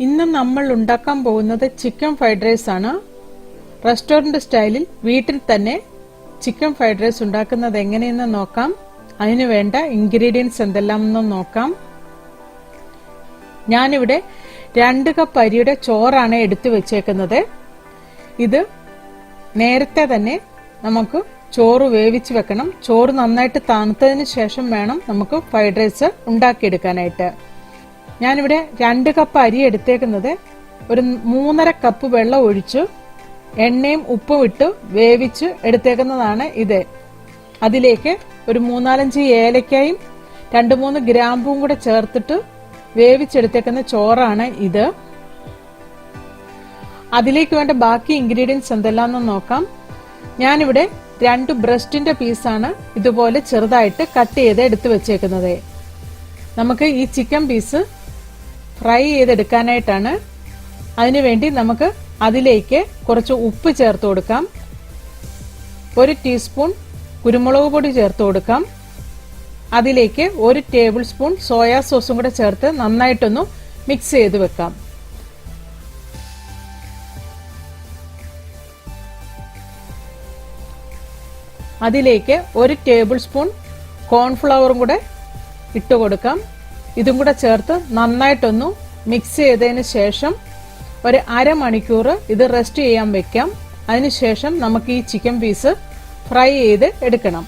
ഇന്ന് നമ്മൾ ഉണ്ടാക്കാൻ പോകുന്നത് ചിക്കൻ ഫ്രൈഡ് റൈസ് ആണ്. റെസ്റ്റോറന്റ് സ്റ്റൈലിൽ വീട്ടിൽ തന്നെ ചിക്കൻ ഫ്രൈഡ് റൈസ് ഉണ്ടാക്കുന്നത് എങ്ങനെയെന്ന് നോക്കാം. അതിനു വേണ്ട ഇൻഗ്രീഡിയൻസ് എന്തെല്ലാമെന്ന് നോക്കാം. ഞാനിവിടെ 2 കപ്പ് അരിയുടെ ചോറാണ് എടുത്തു വെച്ചേക്കുന്നത്. ഇത് നേരത്തെ തന്നെ നമുക്ക് ചോറ് വേവിച്ച് വെക്കണം. ചോറ് നന്നായിട്ട് തണുത്തതിന് ശേഷം വേണം നമുക്ക് ഫ്രൈഡ് റൈസ് ഉണ്ടാക്കിയെടുക്കാനായിട്ട്. ഞാനിവിടെ 2 കപ്പ് അരി എടുത്തേക്കുന്നത്. ഒരു 3.5 കപ്പ് വെള്ളം ഒഴിച്ചു എണ്ണയും ഉപ്പും ഇട്ട് വേവിച്ച് എടുത്തേക്കുന്നതാണ് ഇത്. അതിലേക്ക് ഒരു 3-4 ഏലക്കായും 2-3 ഗ്രാമ്പും കൂടെ ചേർത്തിട്ട് വേവിച്ചെടുത്തേക്കുന്ന ചോറാണ് ഇത്. അതിലേക്ക് വേണ്ട ബാക്കി ഇൻഗ്രീഡിയൻസ് എന്തെല്ലാമെന്ന് നോക്കാം. ഞാനിവിടെ 2 ബ്രസ്റ്റിന്റെ പീസാണ് ഇതുപോലെ ചെറുതായിട്ട് കട്ട് ചെയ്ത് എടുത്തു വെച്ചേക്കുന്നത്. നമുക്ക് ഈ ചിക്കൻ പീസ് ഫ്രൈ ചെയ്തെടുക്കാനായിട്ടാണ്. അതിനുവേണ്ടി നമുക്ക് അതിലേക്ക് കുറച്ച് ഉപ്പ് ചേർത്ത് കൊടുക്കാം. 1 ടീസ്പൂൺ കുരുമുളക് പൊടി ചേർത്ത് കൊടുക്കാം. അതിലേക്ക് 1 ടേബിൾ സ്പൂൺ സോയാ സോസും കൂടെ ചേർത്ത് നന്നായിട്ടൊന്ന് മിക്സ് ചെയ്ത് വെക്കാം. അതിലേക്ക് 1 ടേബിൾ സ്പൂൺ കോൺഫ്ലവറും കൂടെ ഇട്ട് കൊടുക്കാം. ഇതും കൂടെ ചേർത്ത് നന്നായിട്ടൊന്ന് മിക്സ് ചെയ്തതിന് ശേഷം ഒരു അരമണിക്കൂർ ഇത് റെസ്റ്റ് ചെയ്യാൻ വെക്കാം. അതിനുശേഷം നമുക്ക് ഈ ചിക്കൻ പീസ് ഫ്രൈ ചെയ്ത് എടുക്കണം.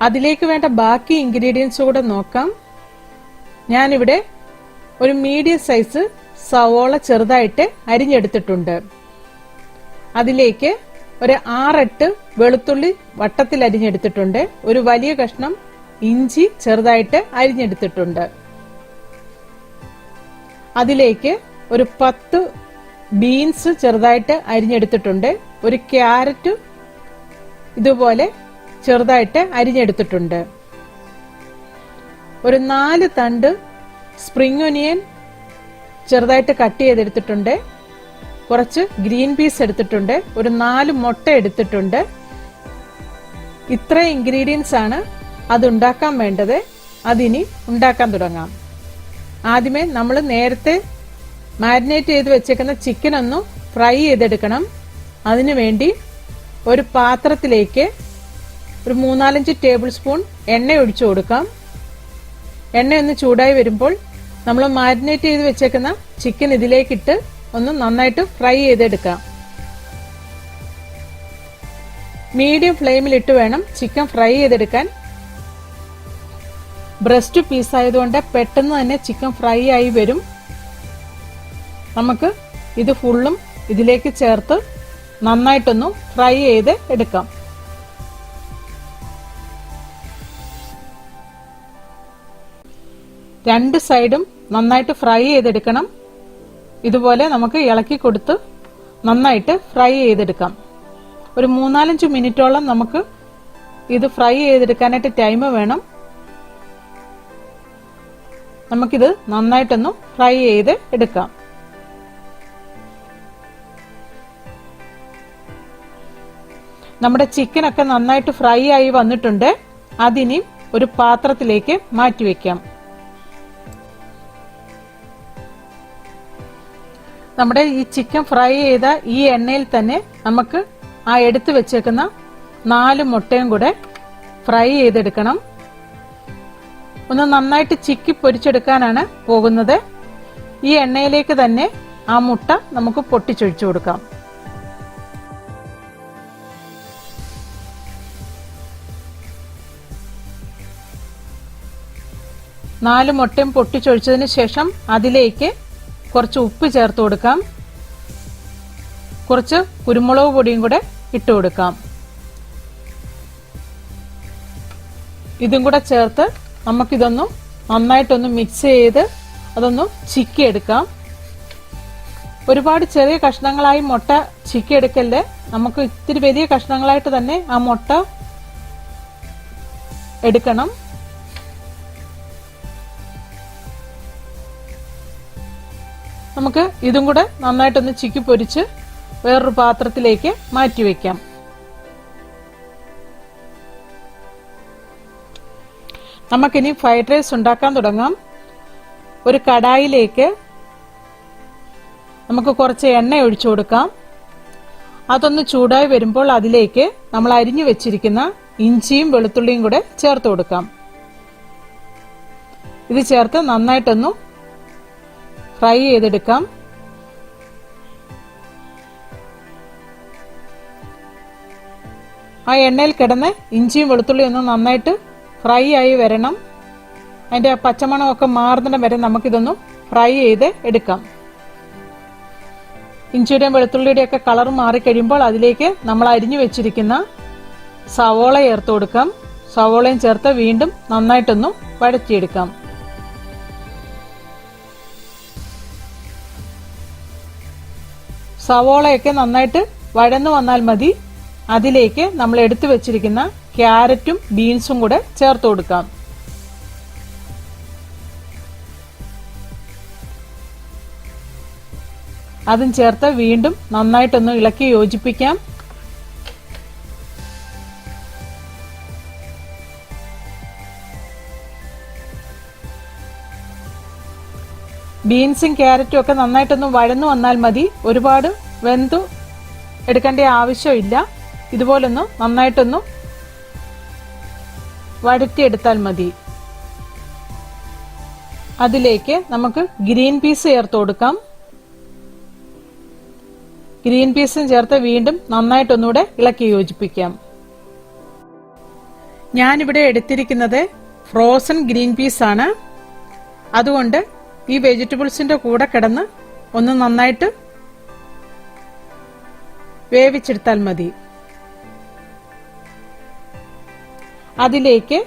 അതിലേക്ക് വേണ്ട ബാക്കി ഇൻഗ്രീഡിയൻസ് കൂടെ നോക്കാം. ഞാനിവിടെ ഒരു മീഡിയം സൈസ് സവോള ചെറുതായിട്ട് അരിഞ്ഞെടുത്തിട്ടുണ്ട്. അതിലേക്ക് ഒരു 6-8 വെളുത്തുള്ളി വട്ടത്തിൽ അരിഞ്ഞെടുത്തിട്ടുണ്ട്. ഒരു വലിയ കഷ്ണം ഇഞ്ചി ചെറുതായിട്ട് അരിഞ്ഞെടുത്തിട്ടുണ്ട്. അതിലേക്ക് ഒരു 10 ബീൻസ് ചെറുതായിട്ട് അരിഞ്ഞെടുത്തിട്ടുണ്ട്. ഒരു ക്യാരറ്റ് ഇതുപോലെ ചെറുതായിട്ട് അരിഞ്ഞെടുത്തിട്ടുണ്ട്. ഒരു 4 തണ്ട് സ്പ്രിംഗ് ഒനിയൻ ചെറുതായിട്ട് കട്ട് ചെയ്തെടുത്തിട്ടുണ്ട്. കുറച്ച് ഗ്രീൻ പീസ് എടുത്തിട്ടുണ്ട്. ഒരു 4 മുട്ട എടുത്തിട്ടുണ്ട്. ഇത്ര ഇൻഗ്രീഡിയൻസ് ആണ് അത് ഉണ്ടാക്കാൻ വേണ്ടത്. അതിനി ഉണ്ടാക്കാൻ തുടങ്ങാം. ആദ്യമേ നമ്മൾ നേരത്തെ മാരിനേറ്റ് ചെയ്ത് വെച്ചേക്കുന്ന ചിക്കൻ ഒന്ന് ഫ്രൈ ചെയ്തെടുക്കണം. അതിനുവേണ്ടി ഒരു പാത്രത്തിലേക്ക് ഒരു 3-4 ടേബിൾ സ്പൂൺ എണ്ണ ഒഴിച്ചു കൊടുക്കാം. എണ്ണ ഒന്ന് ചൂടായി വരുമ്പോൾ നമ്മൾ മാരിനേറ്റ് ചെയ്ത് വെച്ചേക്കുന്ന ചിക്കൻ ഇതിലേക്കിട്ട് ഒന്ന് നന്നായിട്ട് ഫ്രൈ ചെയ്തെടുക്കാം. മീഡിയം ഫ്ലെയിമിലിട്ട് വേണം ചിക്കൻ ഫ്രൈ ചെയ്തെടുക്കാൻ. ബ്രസ്റ്റ് പീസ് ആയതുകൊണ്ട് പെട്ടെന്ന് തന്നെ ചിക്കൻ ഫ്രൈ ആയി വരും. നമുക്ക് ഇത് ഫുള്ളും ഇതിലേക്ക് ചേർത്ത് നന്നായിട്ടൊന്ന് ഫ്രൈ ചെയ്ത് എടുക്കാം. രണ്ട് സൈഡും നന്നായിട്ട് ഫ്രൈ ചെയ്തെടുക്കണം. ഇതുപോലെ നമുക്ക് ഇളക്കി കൊടുത്ത് നന്നായിട്ട് ഫ്രൈ ചെയ്തെടുക്കാം. ഒരു 3-4 മിനിറ്റോളം നമുക്ക് ഇത് ഫ്രൈ ചെയ്തെടുക്കാനായിട്ട് ടൈം വേണം. നമുക്കിത് നന്നായിട്ടൊന്ന് ഫ്രൈ ചെയ്ത് എടുക്കാം. നമ്മുടെ ചിക്കനൊക്കെ നന്നായിട്ട് ഫ്രൈ ആയി വന്നിട്ടുണ്ട്. അതിനി ഒരു പാത്രത്തിലേക്ക് മാറ്റിവെക്കാം. നമ്മുടെ ഈ ചിക്കൻ ഫ്രൈ ചെയ്ത ഈ എണ്ണയിൽ തന്നെ നമുക്ക് ആ എടുത്തു വെച്ചേക്കുന്ന 4 മുട്ടയും കൂടെ ഫ്രൈ ചെയ്തെടുക്കണം. ഒന്ന് നന്നായിട്ട് ചിക്കി പൊരിച്ചെടുക്കാനാണ് പോകുന്നത്. ഈ എണ്ണയിലേക്ക് തന്നെ ആ മുട്ട നമുക്ക് പൊട്ടിച്ചൊഴിച്ചു കൊടുക്കാം. നാല് മുട്ടയും പൊട്ടിച്ചൊഴിച്ചതിന് ശേഷം അതിലേക്ക് കുറച്ച് ഉപ്പ് ചേർത്ത് കൊടുക്കാം. കുറച്ച് കുരുമുളക് പൊടിയും കൂടെ ഇട്ട് കൊടുക്കാം. ഇതും കൂടെ ചേർത്ത് നമുക്കിതൊന്ന് നന്നായിട്ടൊന്ന് മിക്സ് ചെയ്ത് അതൊന്ന് ചിക്കിയെടുക്കാം. ഒരുപാട് ചെറിയ കഷ്ണങ്ങളായി മുട്ട ചിക്കിയെടുക്കല്ലേ. നമുക്ക് ഇത്തിരി വലിയ കഷ്ണങ്ങളായിട്ട് തന്നെ ആ മുട്ട എടുക്കണം. നമുക്ക് ഇതും കൂടെ നന്നായിട്ടൊന്ന് ചിക്കി പൊരിച്ച് വേറൊരു പാത്രത്തിലേക്ക് മാറ്റിവെക്കാം. നമുക്കിനി ഫ്രൈഡ് റൈസ് ഉണ്ടാക്കാൻ തുടങ്ങാം. ഒരു കടായിലേക്ക് നമുക്ക് കുറച്ച് എണ്ണ ഒഴിച്ചു കൊടുക്കാം. അതൊന്ന് ചൂടായി വരുമ്പോൾ അതിലേക്ക് നമ്മൾ അരിഞ്ഞു വെച്ചിരിക്കുന്ന ഇഞ്ചിയും വെളുത്തുള്ളിയും കൂടെ ചേർത്ത് കൊടുക്കാം. ഇത് ചേർത്ത് നന്നായിട്ടൊന്ന് ഫ്രൈ ചെയ്തെടുക്കാം. ആ എണ്ണയിൽ കിടന്ന് ഇഞ്ചിയും വെളുത്തുള്ളിയും ഒന്ന് നന്നായിട്ട് ഫ്രൈ ആയി വരണം. അതിന്റെ പച്ചമണമൊക്കെ മാറുന്നിടം വരെ നമുക്കിതൊന്ന് ഫ്രൈ ചെയ്ത് എടുക്കാം. ഇഞ്ചിയുടെയും വെളുത്തുള്ളിയുടെയും ഒക്കെ കളർ മാറിക്കഴിയുമ്പോൾ അതിലേക്ക് നമ്മൾ അരിഞ്ഞു വെച്ചിരിക്കുന്ന സവോള ചേർത്ത് കൊടുക്കാം. സവോളയും ചേർത്ത് വീണ്ടും നന്നായിട്ടൊന്ന് വഴറ്റിയെടുക്കാം. സവോളയൊക്കെ നന്നായിട്ട് വഴന്നു വന്നാൽ മതി. അതിലേക്ക് നമ്മൾ എടുത്തു വെച്ചിരിക്കുന്ന ക്യാരറ്റും ബീൻസും കൂടെ ചേർത്ത് കൊടുക്കാം. അതും ചേർത്ത് വീണ്ടും നന്നായിട്ടൊന്ന് ഇളക്കി യോജിപ്പിക്കാം. ബീൻസും ക്യാരറ്റും ഒക്കെ നന്നായിട്ടൊന്ന് വഴന്നു വന്നാൽ മതി. ഒരുപാട് വെന്തു എടുക്കേണ്ട ആവശ്യമില്ല. ഇതുപോലൊന്ന് നന്നായിട്ടൊന്ന് വഴറ്റിയെടുത്താൽ മതി. അതിലേക്ക് നമുക്ക് ഗ്രീൻ പീസ് ചേർത്ത് കൊടുക്കാം. ഗ്രീൻ പീസും ചേർത്ത് വീണ്ടും നന്നായിട്ടൊന്നുകൂടെ ഇളക്കി യോജിപ്പിക്കാം. ഞാനിവിടെ എടുത്തിരിക്കുന്നത് ഫ്രോസൺ ഗ്രീൻ പീസ് ആണ്. അതുകൊണ്ട് ഈ വെജിറ്റബിൾസിന്റെ കൂടെ കിടന്ന് ഒന്ന് നന്നായിട്ട് വേവിച്ചെടുത്താൽ മതി. അതിലേക്ക്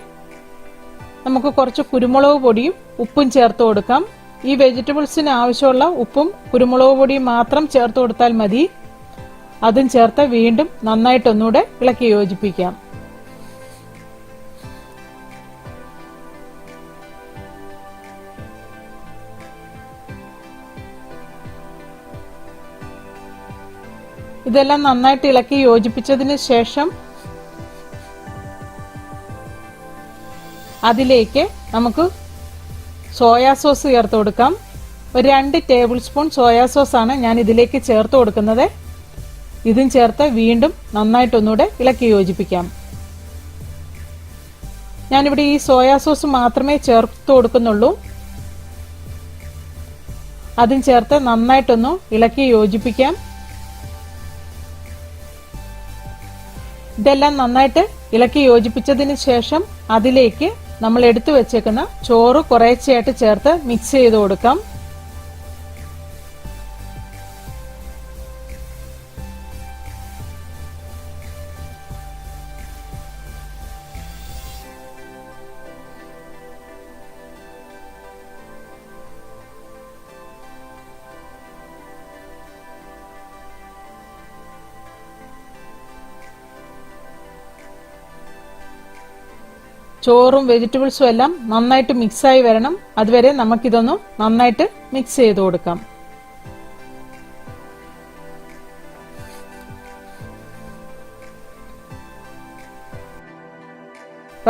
നമുക്ക് കുറച്ച് കുരുമുളക് പൊടിയും ഉപ്പും ചേർത്ത് കൊടുക്കാം. ഈ വെജിറ്റബിൾസിന് ആവശ്യമുള്ള ഉപ്പും കുരുമുളക് പൊടിയും മാത്രം ചേർത്ത് കൊടുത്താൽ മതി. അതും ചേർത്ത് വീണ്ടും നന്നായിട്ടൊന്നുകൂടെ ഇളക്കി യോജിപ്പിക്കാം. ഇതെല്ലാം നന്നായിട്ട് ഇളക്കി യോജിപ്പിച്ചതിന് ശേഷം അതിലേക്ക് നമുക്ക് സോയാ സോസ് ചേർത്ത് കൊടുക്കാം. ഒരു 2 ടേബിൾ സ്പൂൺ സോയാ സോസ് ആണ് ഞാൻ ഇതിലേക്ക് ചേർത്ത് കൊടുക്കുന്നത്. ഇതും ചേർത്ത് വീണ്ടും നന്നായിട്ടൊന്നുകൂടെ ഇളക്കി യോജിപ്പിക്കാം. ഞാനിവിടെ ഈ സോയാ സോസ് മാത്രമേ ചേർത്ത് കൊടുക്കുന്നുള്ളൂ. അതും ചേർത്ത് നന്നായിട്ടൊന്ന് ഇളക്കി യോജിപ്പിക്കാം. ഇതെല്ലാം നന്നായിട്ട് ഇളക്കി യോജിപ്പിച്ചതിന് ശേഷം അതിലേക്ക് നമ്മൾ എടുത്തു വെച്ചേക്കുന്ന ചോറ് കുറേശ്ശെയായിട്ട് ചേർത്ത് മിക്സ് ചെയ്ത് കൊടുക്കാം. ചോറും വെജിറ്റബിൾസും എല്ലാം നന്നായിട്ട് മിക്സായി വരണം. അതുവരെ നമുക്കിതൊന്ന് നന്നായിട്ട് മിക്സ് ചെയ്ത് കൊടുക്കാം.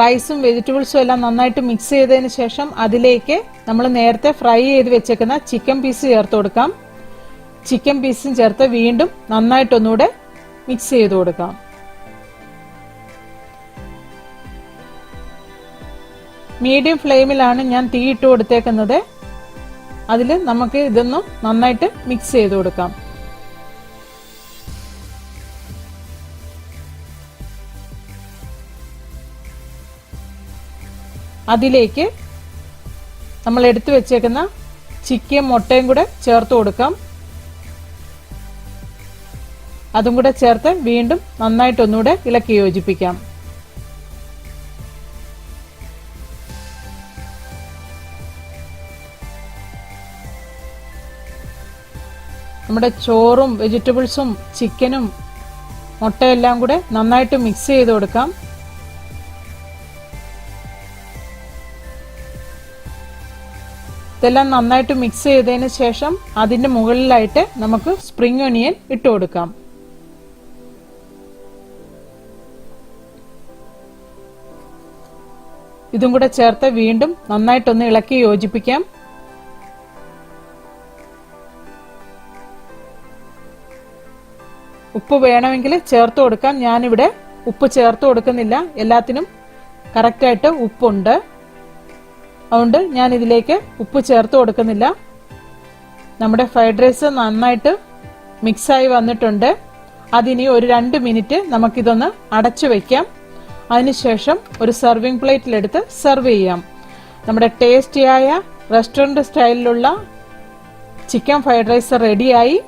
റൈസും വെജിറ്റബിൾസും എല്ലാം നന്നായിട്ട് മിക്സ് ചെയ്തതിന് ശേഷം അതിലേക്ക് നമ്മൾ നേരത്തെ ഫ്രൈ ചെയ്ത് വെച്ചേക്കുന്ന ചിക്കൻ പീസ് ചേർത്ത് കൊടുക്കാം. ചിക്കൻ പീസും ചേർത്ത് വീണ്ടും നന്നായിട്ടൊന്നുകൂടെ മിക്സ് ചെയ്ത് കൊടുക്കാം. മീഡിയം ഫ്ലെയിമിലാണ് ഞാൻ തീ ഇട്ട് കൊടുത്തേക്കുന്നത്. അതിൽ നമുക്ക് ഇതൊന്ന് നന്നായിട്ട് മിക്സ് ചെയ്ത് കൊടുക്കാം. അതിലേക്ക് നമ്മൾ എടുത്തു വെച്ചേക്കുന്ന ചിക്കൻ മുട്ടയും കൂടെ ചേർത്ത് കൊടുക്കാം. അതും കൂടെ ചേർത്ത് വീണ്ടും നന്നായിട്ടൊന്നുകൂടെ ഇളക്കി യോജിപ്പിക്കാം. നമ്മുടെ ചോറും വെജിറ്റബിൾസും ചിക്കനും മുട്ടയെല്ലാം കൂടെ നന്നായിട്ട് മിക്സ് ചെയ്ത് കൊടുക്കാം. ഇതെല്ലാം നന്നായിട്ട് മിക്സ് ചെയ്തതിന് ശേഷം അതിന്റെ മുകളിലായിട്ട് നമുക്ക് സ്പ്രിംഗ് ഒനിയൻ ഇട്ട് കൊടുക്കാം. ഇതും കൂടെ ചേർത്ത് വീണ്ടും നന്നായിട്ടൊന്ന് ഇളക്കി യോജിപ്പിക്കാം. ഉപ്പ് വേണമെങ്കിൽ ചേർത്ത് കൊടുക്കാം. ഞാനിവിടെ ഉപ്പ് ചേർത്ത് കൊടുക്കുന്നില്ല, എല്ലാത്തിനും കറക്റ്റായിട്ട് ഉപ്പുണ്ട്. അതുകൊണ്ട് ഞാൻ ഇതിലേക്ക് ഉപ്പ് ചേർത്ത് കൊടുക്കുന്നില്ല. നമ്മുടെ ഫ്രൈഡ് റൈസ് നന്നായിട്ട് മിക്സായി വന്നിട്ടുണ്ട്. അതിനി ഒരു 2 മിനിറ്റ് നമുക്കിതൊന്ന് അടച്ചു വെക്കാം. അതിനുശേഷം ഒരു സെർവിങ് പ്ലേറ്റിലെടുത്ത് സെർവ് ചെയ്യാം. നമ്മുടെ ടേസ്റ്റിയായ റെസ്റ്റോറന്റ് സ്റ്റൈലിലുള്ള ചിക്കൻ ഫ്രൈഡ് റൈസ് റെഡിയായി.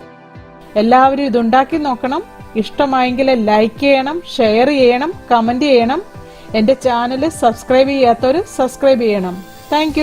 എല്ലാവരും ഇതുണ്ടാക്കി നോക്കണം. ഇഷ്ടമായെങ്കിൽ ലൈക്ക് ചെയ്യണം, ഷെയർ ചെയ്യണം, കമന്റ് ചെയ്യണം. എന്റെ ചാനൽ സബ്സ്ക്രൈബ് ചെയ്യാത്തവർ സബ്സ്ക്രൈബ് ചെയ്യണം. താങ്ക്